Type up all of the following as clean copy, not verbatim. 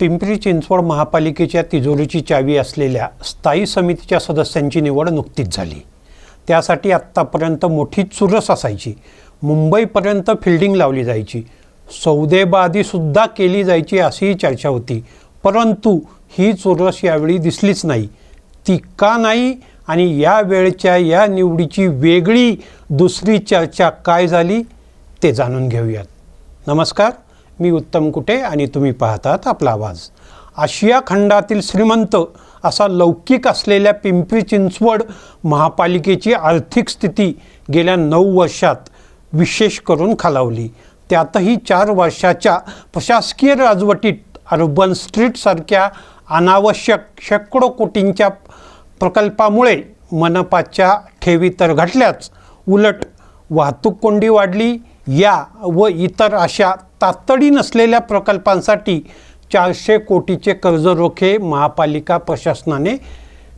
पिंपरी चिंचवड महापालिकेच्या तिजोरीची चावी असलेल्या स्थायी समितीच्या सदस्यांची निवड नुकतीच झाली। त्यासाठी आत्तापर्यंत मोठी चुरस असायची, मुंबईपर्यंत फिल्डिंग लावली जायची, सौदेबाजीसुद्धा केली जायची अशी चर्चा होती। परंतु ही चुरस यावेळी दिसलीच नाही। ती का नाही आणि या वेळच्या या निवडीची वेगळी दुसरी चर्चा काय झाली ते जाणून घेऊयात। नमस्कार, मी उत्तम कुटे आणि तुम्ही पाहतात आपला आवाज। आशिया खंडातील श्रीमंत असा लौकिक असलेल्या पिंपरी चिंचवड महापालिकेची आर्थिक स्थिती गेल्या 9 वर्षात विशेष करून खालावली। त्यातही 4 वर्षाच्या प्रशासकीय राजवटीत अर्बन स्ट्रीटसारख्या अनावश्यक शेकडो कोटींच्या प्रकल्पामुळे मनपाच्या ठेवी तर घटल्याच, उलट वाहतूक कोंडी वाढली। या व इतर अशा तातडी नसलेल्या प्रकल्पांसाठी 400 कोटीचे कर्जरोखे महापालिका प्रशासनाने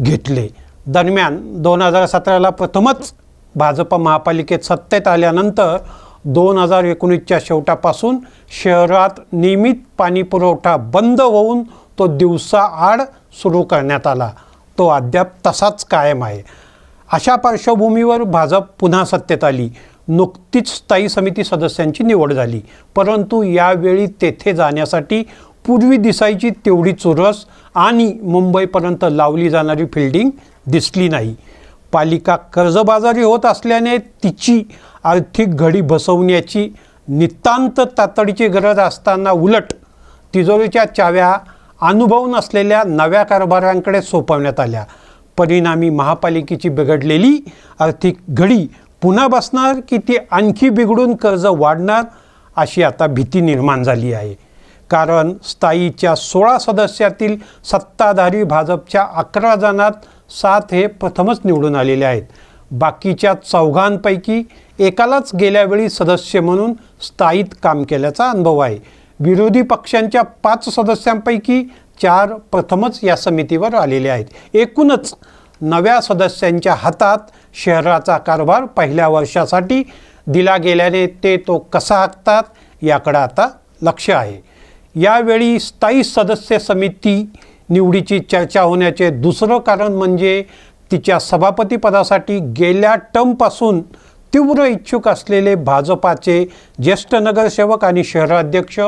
घेतले। दरम्यान 2017ला प्रथमच भाजप महापालिकेत सत्तेत आल्यानंतर 2019च्या शेवटापासून शहरात नियमित पाणीपुरवठा बंद होऊन तो दिवसाआड सुरू करण्यात आला। तो अद्याप तसाच कायम आहे। अशा पार्श्वभूमीवर भाजप पुन्हा सत्तेत आली। नुकतीच स्थायी समिती सदस्यांची निवड झाली, परंतु यावेळी तेथे जाण्यासाठी पूर्वी दिसायची तेवढी चुरस आणि मुंबईपर्यंत लावली जाणारी फिल्डिंग दिसली नाही। पालिका कर्जबाजारी होत असल्याने तिची आर्थिक घडी बसवण्याची नितांत तातडीची गरज असताना उलट तिजोरीच्या चाव्या अनुभव नसलेल्या नव्या कारभाऱ्यांकडे सोपवण्यात आल्या। परिणामी महापालिकेची बिघडलेली आर्थिक घडी पुन्हा बसणार की ती आणखी बिघडून कर्ज वाढणार अशी आता भीती निर्माण झाली आहे। कारण स्थायीच्या 16 सदस्यातील सत्ताधारी भाजपच्या 11 जणात 7 हे प्रथमच निवडून आलेले आहेत। बाकीच्या 4 एकालाच गेल्यावेळी सदस्य म्हणून स्थायीत काम केल्याचा अनुभव आहे। विरोधी पक्षांच्या 5 सदस्यांपैकी 4 प्रथमच या समितीवर आलेले आहेत। एकूणच नव्या सदस्यांच्या हातात शहराचा कारभार पहिल्या वर्षासाठी दिला गेल्याने ते तो कसा हाकतात याकडे आता लक्ष आहे। यावेळी स्थायी सदस्य समिती निवडीची चर्चा होण्याचे दुसरं कारण म्हणजे तिच्या सभापतीपदासाठी गेल्या टर्मपासून तीव्र इच्छुक असलेले भाजपाचे ज्येष्ठ नगरसेवक आणि शहराध्यक्ष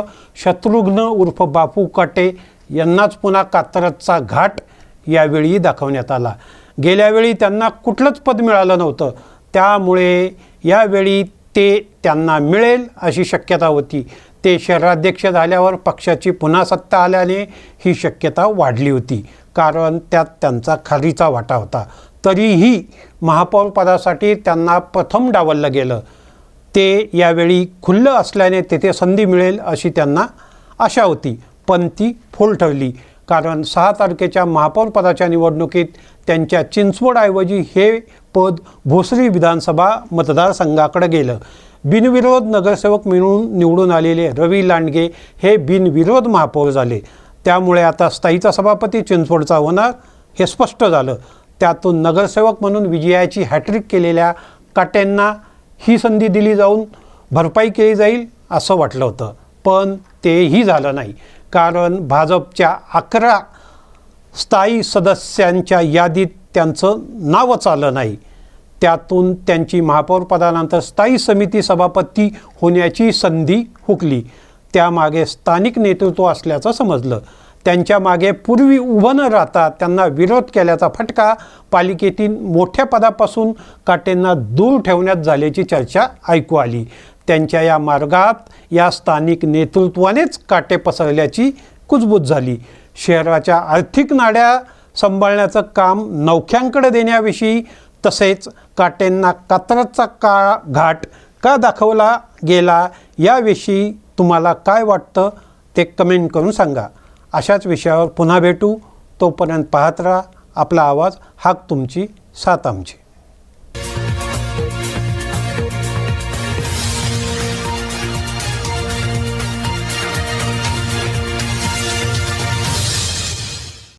शत्रुघ्न उर्फ बापू काटे यांनाच पुन्हा कात्रजचा घाट यावेळी दाखवण्यात आला। गेल्यावेळी त्यांना कुठलंच पद मिळालं नव्हतं, त्यामुळे यावेळी ते त्यांना मिळेल अशी शक्यता होती। ते शहराध्यक्ष झाल्यावर पक्षाची पुन्हा सत्ता आल्याने ही शक्यता वाढली होती, कारण त्यात त्यांचा खारीचा वाटा होता। तरीही महापौर पदासाठी त्यांना प्रथम डावललं गेलं। ते यावेळी खुल्लं असल्याने तेथे संधी मिळेल अशी त्यांना आशा होती, पण ती फोल ठरली। कारण 6 तारखेच्या महापौर पदाच्या निवडणुकीत त्यांच्या चिंचवडऐवजी हे पद भोसरी विधानसभा मतदारसंघाकडे गेलं। बिनविरोध नगरसेवक म्हणून निवडून आलेले रवी लांडगे हे बिनविरोध महापौर झाले। त्यामुळे आता स्थायीचा सभापती चिंचवडचा होणार हे स्पष्ट झालं। त्यातून नगरसेवक म्हणून विजयाची हॅट्रिक केलेल्या काटेंना ही संधी दिली जाऊन भरपाई केली जाईल असं वाटलं होतं, पण तेही झालं नाही। कारण भाजपच्या 11 स्थायी सदस्यांच्या यादीत त्यांचं नावच आलं नाही। त्यातून त्यांची महापौर पदानंतर स्थायी समिती सभापती होण्याची संधी हुकली। त्यामागे स्थानिक नेतृत्व असल्याचं समजलं। त्यांच्या मागे पूर्वी उभं न राहता त्यांना विरोध केल्याचा फटका पालिकेतील मोठ्या पदापासून काटेंना दूर ठेवण्यात झाल्याची चर्चा ऐकू आली। त्यांच्या या मार्गात या स्थानिक नेतृत्वानेच काटे पसरल्याची कुजबूज झाली। शहराच्या आर्थिक नाड्या सांभाळण्याचं काम नौख्यांकडे देण्याविषयी तसेच काटेंना कात्रजचा घाट का दाखवला गेला याविषयी तुम्हाला काय वाटतं ते कमेंट करून सांगा। अशाच विषयावर पुन्हा भेटू। तोपर्यंत पाहत राहा आपला आवाज, हाक तुमची, साथ आमची।